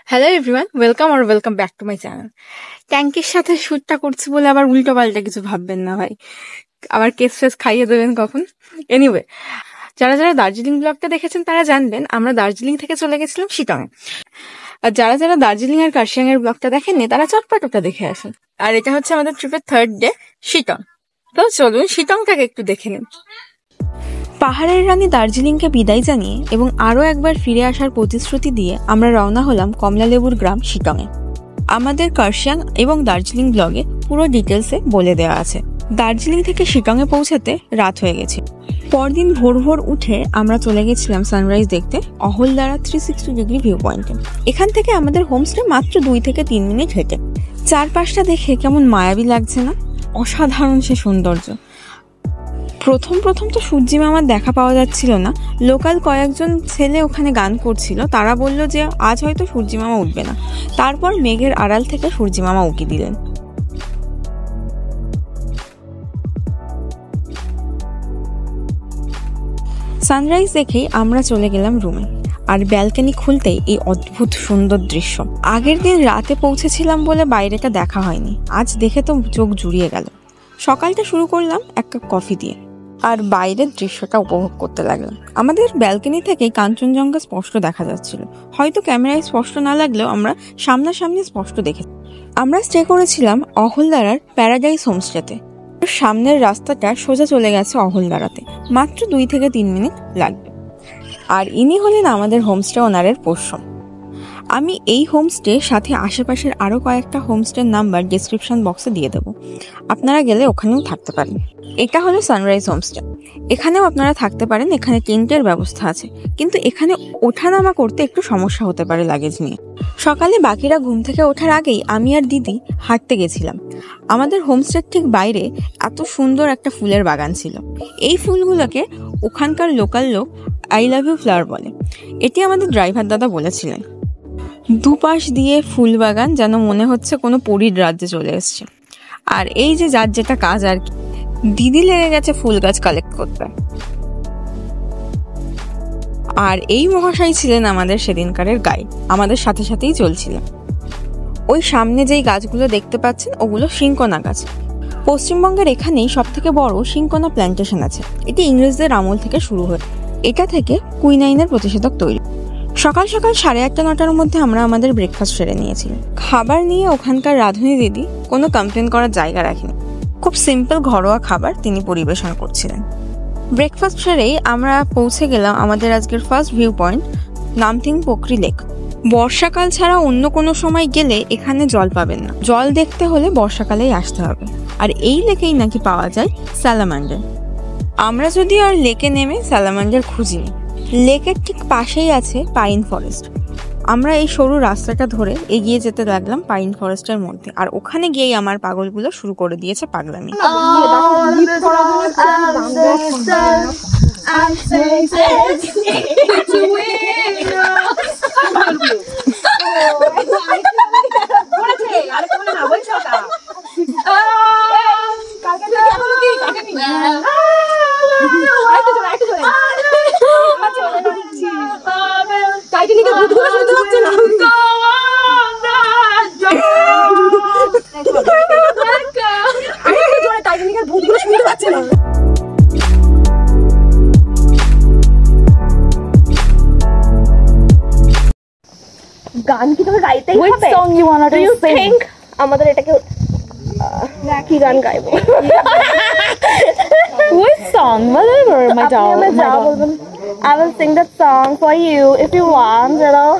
Hello everyone, welcome back to my channel. ট্যাঙ্কের সাথে শ্যুটটা করছি বলে আবার উল্টো পাল্টা কিছু ভাববেন না ভাই, আবার কেস ফেস খাইয়ে দেবেন কখন। এনিওয়ে, যারা যারা দার্জিলিং ব্লগটা দেখেছেন তারা জানবেন আমরা দার্জিলিং থেকে চলে গেছিলাম শিটংয়ে। আর যারা যারা দার্জিলিং আর কার্শিয়াং এর ব্লগটা দেখেননি তারা চটপট ওটা দেখে আসেন। আর এটা হচ্ছে আমাদের ট্রিপের থার্ড ডে শিটং। তো চলুন শিটংটাকে একটু দেখে নিন। পাহাড়ের রানী দার্জিলিংকে বিদায় জানিয়ে এবং আরও একবার ফিরে আসার প্রতিশ্রুতি দিয়ে আমরা রওনা হলাম কমলালেবুর গ্রাম শিটংয়ে। আমাদের কার্শিয়াং এবং দার্জিলিং ব্লগে পুরো ডিটেলসে বলে দেওয়া আছে। দার্জিলিং থেকে শিটংয়ে পৌঁছাতে রাত হয়ে গেছে। পরদিন ভোর ভোর উঠে আমরা চলে গেছিলাম সানরাইজ দেখতে অহলদারা 360 ডিগ্রি ভিউ পয়েন্টে। এখান থেকে আমাদের হোমস্টে মাত্র 2 থেকে 3 মিনিট হেঁটে। চারপাশটা দেখে কেমন মায়াবী লাগছে না? অসাধারণ সে সৌন্দর্য। প্রথম তো সূর্যি মামার দেখা পাওয়া যাচ্ছিল না। লোকাল কয়েকজন ছেলে ওখানে গান করছিল, তারা বলল যে আজ হয়তো সূর্যি মামা উঠবে না। তারপর মেঘের আড়াল থেকে সূর্যি মামা উকি দিলেন। সানরাইজ দেখেই আমরা চলে গেলাম রুমে। আর ব্যালকনি খুলতেই এই অদ্ভুত সুন্দর দৃশ্য। আগের দিন রাতে পৌঁছেছিলাম বলে বাইরেটা দেখা হয়নি, আজ দেখে তো চোখ জুড়িয়ে গেল। সকালটা শুরু করলাম এক কাপ কফি দিয়ে আর বাইরের দৃশ্যটা উপভোগ করতে লাগলাম। আমাদের ব্যালকনি থেকেই কাঞ্চনজঙ্ঘা স্পষ্ট দেখা যাচ্ছিল। হয়তো ক্যামেরায় স্পষ্ট না লাগলেও আমরা সামনাসামনি স্পষ্ট দেখেছি। আমরা স্টে করেছিলাম অহলদারার প্যারাডাইস হোমস্টেতে। সামনের রাস্তাটা সোজা চলে গেছে অহলদারাতে, মাত্র 2 থেকে 3 মিনিট লাগবে। আর ইনি হলেন আমাদের হোমস্টে ওনারের পোষ্য। আমি এই হোমস্টে সাথে আশেপাশের আরও কয়েকটা হোমস্টের নাম্বার ডেসক্রিপশন বক্সে দিয়ে দেবো, আপনারা গেলে ওখানেও থাকতে পারেন। এটা হলো সানরাইজ হোমস্টে, এখানেও আপনারা থাকতে পারেন। এখানে টেন্টের ব্যবস্থা আছে, কিন্তু এখানে ওঠানামা করতে একটু সমস্যা হতে পারে লাগেজ নিয়ে। সকালে বাকিরা ঘুম থেকে ওঠার আগেই আমি আর দিদি হাঁটতে গেছিলাম। আমাদের হোমস্টের ঠিক বাইরে এত সুন্দর একটা ফুলের বাগান ছিল। এই ফুলগুলোকে ওখানকার লোকাল লোক আই লাভ ইউ ফ্লাওয়ার বলে। এটি আমাদের ড্রাইভার দাদা বলেছিলেন। দুপাশ দিয়ে ফুল বাগান, যেন মনে হচ্ছে কোনো পরীর রাজ্যে চলে এসছে। আর এই যে যার যেটা কাজ আর কি, দিদি লেগে গেছে ফুল গাছ কালেক্ট করতে। আর এই মহাশয় ছিলেন আমাদের সেদিনকারের গাইড, আমাদের সাথে সাথেই চলছিলেন। ওই সামনে যেই গাছগুলো দেখতে পাচ্ছেন ওগুলো সিংকোনা গাছ। পশ্চিমবঙ্গের এখানেই সব থেকে বড় সিংকোনা প্ল্যান্টেশন আছে। এটি ইংরেজদের আমল থেকে শুরু হয়। এটা থেকে কুইনাইনের প্রতিষেধক তৈরি। সকাল 8:30-9টার মধ্যে আমরা আমাদের ব্রেকফাস্ট সেরে নিয়েছিলাম। খাবার নিয়ে ওখানকার রাঁধুনি দিদি কোনো কমপ্লেন করার জায়গা রাখেনি। খুব সিম্পল ঘরোয়া খাবার তিনি পরিবেশন করছিলেন। ব্রেকফাস্ট সেরেই আমরা পৌঁছে গেলাম আমাদের আজকের first view point Namthing Pokhri lake. বর্ষাকাল ছাড়া অন্য কোনো সময় গেলে এখানে জল পাবেন না। জল দেখতে হলে বর্ষাকালেই আসতে হবে। আর এই লেকেই নাকি পাওয়া যায় স্যালামান্ডার। আমরা যদি আর লেকে নেমে স্যালামান্ডার খুঁজিনি। লেকের ঠিক পাশেই আছে পাইন ফরেস্ট। আমরা এই সরু রাস্তাটা ধরে এগিয়ে যেতে লাগলাম পাইন ফরেস্টের মধ্যে। আর ওখানে গিয়েই আমার পাগলগুলো শুরু করে দিয়েছে পাগলামি। গান কি তুমি গাইতেই হবে? Which song you wanna Do you sing? think আমাদের এটাকে কি গান গাইবো? Which song? Whatever, my doll. আপনি যা বলবেন। I will sing that song for you if you want, you know.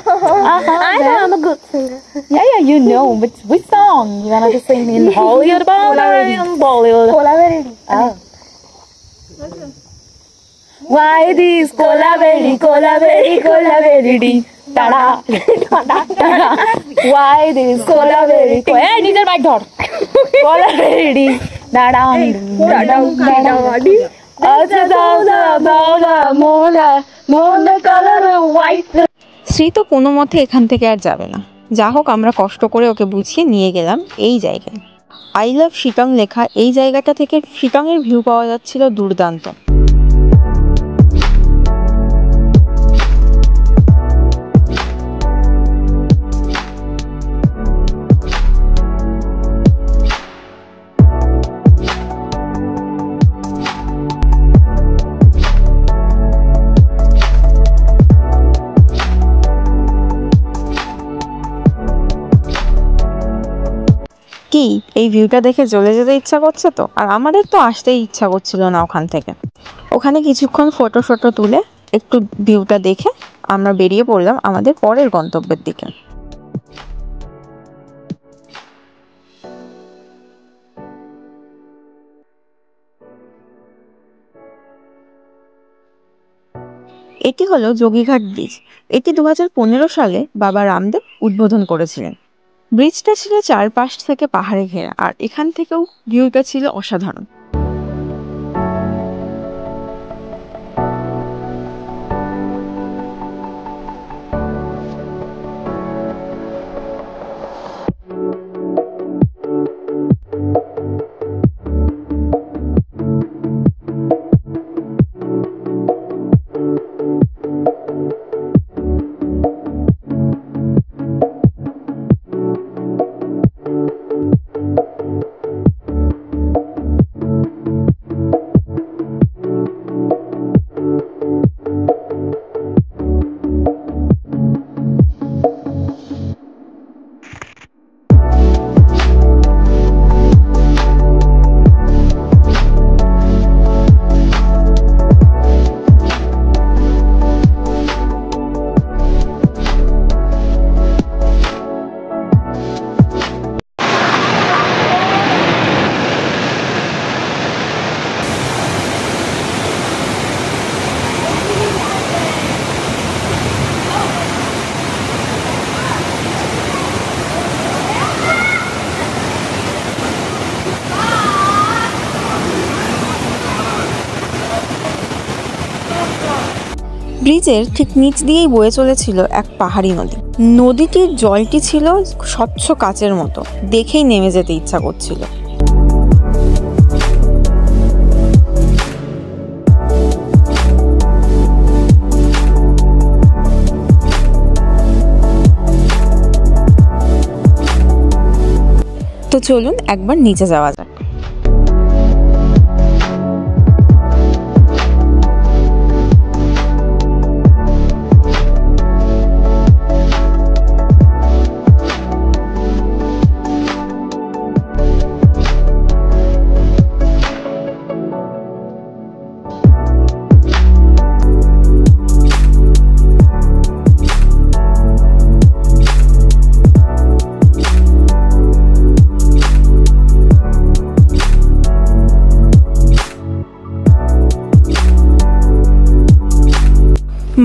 I know I'm a good singer. Yeah, you know. Which song you wanna to sing in Hollywood or in Bollywood? Kolaveri. Oh. Why this Kolaveri, Kolaveri, Kolaveri dee? Tada, tada. Why this Kolaveri? Hey, নিজের bike ধর। Kolaveri dee. Tada, tada, tada. Shri তো কোনো মতে এখান থেকে আর যাবে না। যা হোক, আমরা কষ্ট করে ওকে বুঝিয়ে নিয়ে গেলাম এই জায়গায়। আই লাভ শিটং লেখা এই জায়গাটা থেকে শিটংয়ের ভিউ পাওয়া যাচ্ছিল দুর্দান্ত। কি এই ভিউটা দেখে চলে যেতে ইচ্ছা করছে তো? আর আমাদের তো আসতেই ইচ্ছা করছিল না ওখান থেকে। ওখানে কিছুক্ষণ ফটো তুলে একটু ভিউটা দেখে আমরা বেরিয়ে পড়লাম আমাদের পরের গন্তব্যের দিকে। এটি হলো যোগীঘাট ব্রিজ। এটি 2015 সালে বাবা রামদেব উদ্বোধন করেছিলেন। ব্রিজটা ছিল চারপাশ থেকে পাহাড়ে ঘেরা, আর এখান থেকেও ভিউটা ছিল অসাধারণ। ব্রিজের ঠিক নিচ দিয়েই বয়ে চলেছিল এক পাহাড়ি নদী। নদীটির জলটি ছিল স্বচ্ছ কাচের মতো, দেখেই নেমে যেতে ইচ্ছা করছিল। তো চলুন একবার নিচে যাওয়া যাক।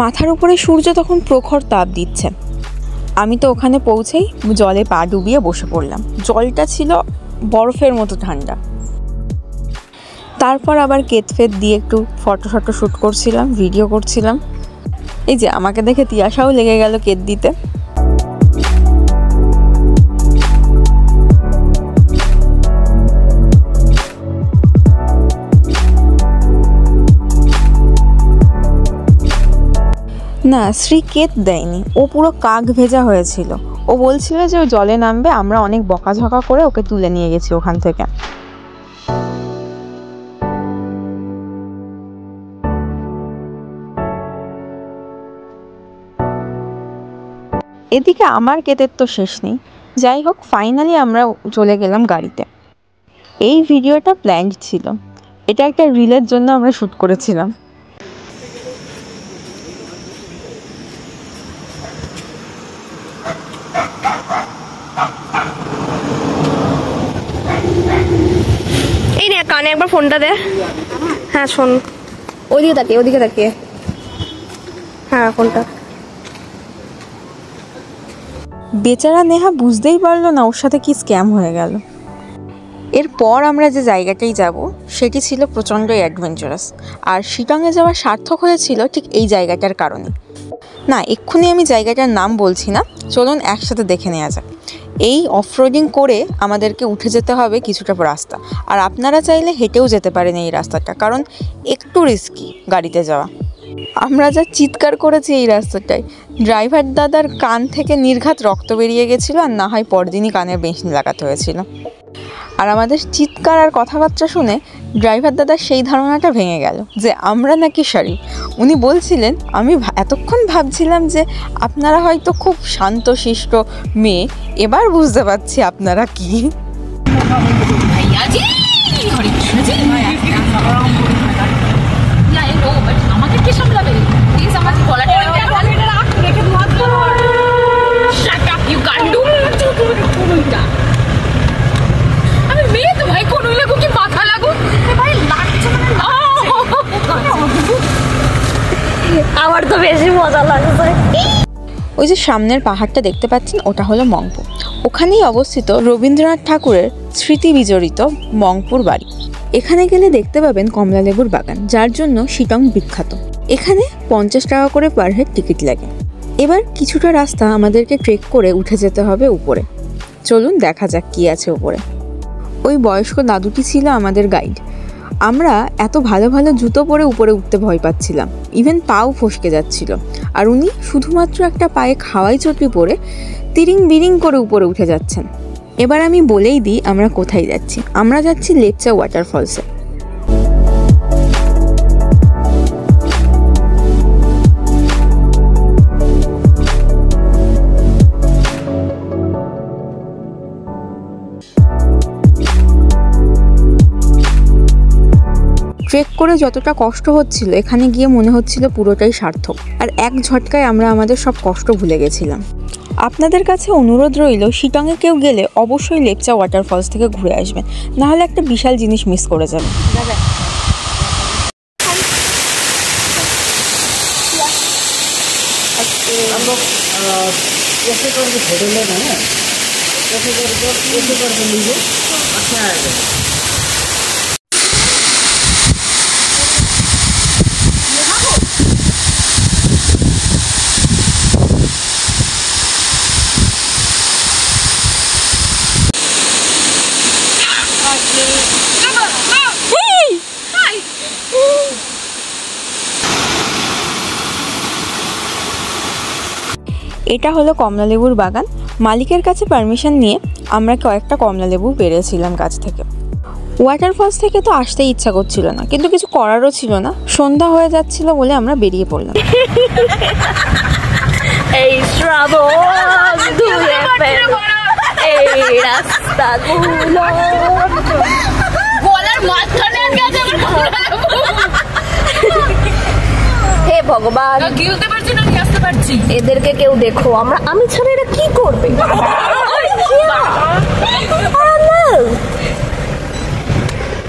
মাথার উপরে সূর্য তখন প্রখর তাপ দিচ্ছে। আমি তো ওখানে পৌঁছেই জলে পা ডুবিয়ে বসে পড়লাম। জলটা ছিল বরফের মতো ঠান্ডা। তারপর আবার কেতফেত দিয়ে একটু ফটো শ্যুট করছিলাম, ভিডিও করছিলাম। এই যে আমাকে দেখে তিয়াশাও লেগে গেল কেত দিতে। না, শ্রী কেত দেয়নি, ও পুরো কাক ভেজা হয়েছিল। ও বলছিল যে ও জলে নামবে, আমরা অনেক বকাঝকা করে ওকে তুলে নিয়ে গেছি ওখান থেকে। এদিকে আমার কেতের তো শেষ নেই। যাই হোক, ফাইনালি আমরা চলে গেলাম গাড়িতে। এই ভিডিওটা প্ল্যান্ড ছিল, এটা একটা রিলের জন্য আমরা শ্যুট করেছিলাম। এই নে কানে একবার ফোনটা দে। হ্যাঁ শোন, ওদিকে তাকিয়ে হ্যাঁ ফোনটা। বেচারা নেহা বুঝতেই পারলো না ওর সাথে কি স্ক্যাম হয়ে গেল। এরপর আমরা যে জায়গাটাই যাব সেটি ছিল প্রচণ্ডই অ্যাডভেঞ্চারাস, আর শিলংয়ে যাওয়া সার্থক হয়েছিল ঠিক এই জায়গাটার কারণে। না, এক্ষুনি আমি জায়গাটার নাম বলছি না, চলুন একসাথে দেখে নেওয়া যাক। এই অফরোডিং করে আমাদেরকে উঠে যেতে হবে কিছুটা রাস্তা, আর আপনারা চাইলে হেঁটেও যেতে পারেন এই রাস্তাটা, কারণ একটু রিস্কি গাড়িতে যাওয়া। আমরা যা চিৎকার করেছি এই রাস্তাটায়, ড্রাইভার দাদার কান থেকে নির্ঘাত রক্ত বেরিয়ে গেছিলো, আর না হয় পরদিনই কানের বেঁশনি লাগাতে হয়েছিল। আর আমাদের চিৎকার আর কথাবার্তা শুনে ড্রাইভার দাদার সেই ধারণাটা ভেঙে গেল যে আমরা নাকি শরীফ। উনি বলছিলেন, আমি এতক্ষণ ভাবছিলাম যে আপনারা হয়তো খুব শান্তশিষ্ট মেয়ে, এবার বুঝতে পারছি আপনারা কি। भैया जी हरे कृष्ण जी আমাকে কে সামলাবে প্লিজ আমার গলাটা রেখে মত করো shut up you can't do কোনটা আমি মেয়ে তো ভাই কোন লাগু কি মাথা লাগু ভাই লাগছে আমার তো বেশি মজা লাগছে। ওই যে সামনের পাহাড়টা দেখতে পাচ্ছেন ওটা হলো মংপু। ওখানেই অবস্থিত রবীন্দ্রনাথ ঠাকুরের স্মৃতি বিজড়িত মংপুর বাড়ি। এখানে গেলে দেখতে পাবেন কমলালেবুর বাগান, যার জন্য শিটং বিখ্যাত। এখানে 50 টাকা করে পার হেড টিকিট লাগে। এবার কিছুটা রাস্তা আমাদেরকে ট্রেক করে উঠে যেতে হবে উপরে। চলুন দেখা যাক কি আছে উপরে। ওই বয়স্ক দাদুটি ছিল আমাদের গাইড। আমরা এত ভালো ভালো জুতো পরে উপরে উঠতে ভয় পাচ্ছিলাম, ইভেন পাও ফসকে যাচ্ছিল, আর উনি শুধুমাত্র একটা পায়ে খাওয়াই চটি পরে তিরিং বিরিং করে উপরে উঠে যাচ্ছেন। এবার আমি বলেই দিই আমরা কোথায় যাচ্ছি। আমরা যাচ্ছি লেপচা ওয়াটারফলসে। ট্রেক করে যতটা কষ্ট হচ্ছিল, এখানে গিয়ে মনে হচ্ছিল পুরোটাই সার্থক, আর এক ঝটকায় আমরা আমাদের সব কষ্ট ভুলে গেছিলাম। আপনাদের কাছে অনুরোধ রইল, শিটংয়ে কেউ গেলে অবশ্যই লেপচা ওয়াটারফলস থেকে ঘুরে আসবেন, নাহলে একটা বিশাল জিনিস মিস করে যাবেন। এটা হলো কমলালেবুর বাগান। মালিকের কাছে পারমিশন নিয়ে আমরা কয়েকটা কমলালেবু পেরেছিলাম গাছ থেকে। ওয়াটারফলস থেকে তো আসতেই ইচ্ছা করছিল না, কিন্তু কিছু করারও ছিল না। সন্ধ্যা হয়ে যাচ্ছিল বলে আমরা বেরিয়ে পড়লাম। এই শ্রাবণ ধুয়ে ফেলো এই রাস্তাগুলো, গলার মাঝখানে গেছে আমার হে ভগবান, গিলতে পারছি না, আমি আসতে পারছি। এদেরকে কেউ দেখো, আমি ছাড়া এরা কি করবে?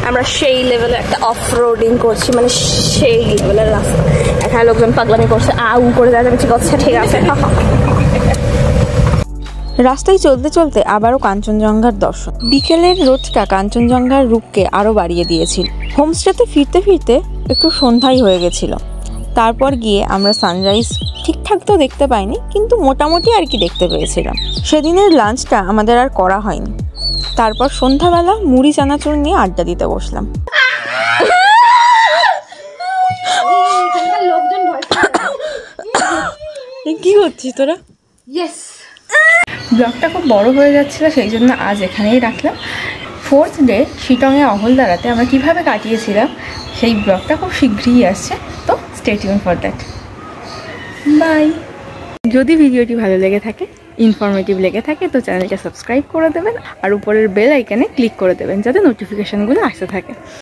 আমরা সেই লেভেলে একটা অফ রোডিং করছি, মানে সেই লেভেলের রাস্তা। এখানে লোকজন পাগলামি করছে, আউ করে যাচ্ছে, করছে, ঠিক আছে। রাস্তায় চলতে চলতে আবারও কাঞ্চনজঙ্ঘার দর্শন। বিকেলের রোদটা কাঞ্চনজঙ্ঘার রূপকে আরও বাড়িয়ে দিয়েছিল। হোমস্টেতে ফিরতে ফিরতে একটু সন্ধ্যাই হয়ে গেছিল। তারপর গিয়ে আমরা সানরাইজ ঠিকঠাক তো দেখতে পাইনি, কিন্তু মোটামুটি আর কি দেখতে পেয়েছিলাম। সেদিনের লাঞ্চটা আমাদের আর করা হয়নি। তারপর সন্ধ্যাবেলা মুড়ি চানাচুর নিয়ে আড্ডা দিতে বসলাম। কি হচ্ছিস তোরা? ব্লগটা খুব বড় হয়ে যাচ্ছিল, সেই জন্য আজ এখানেই রাখলাম। 4th ডে শিটংয়ে অহলদারাতে আমরা কীভাবে কাটিয়েছিলাম সেই ব্লগটা খুব শীঘ্রই আসছে, তো stay tune for that. Bye. যদি ভিডিওটি ভালো লেগে থাকে, ইনফরমেটিভ লেগে থাকে, তো চ্যানেলটা সাবস্ক্রাইব করে দেবেন আর উপরের বেল আইকনে ক্লিক করে দেবেন, যাতে নোটিফিকেশানগুলো আসতে থাকে।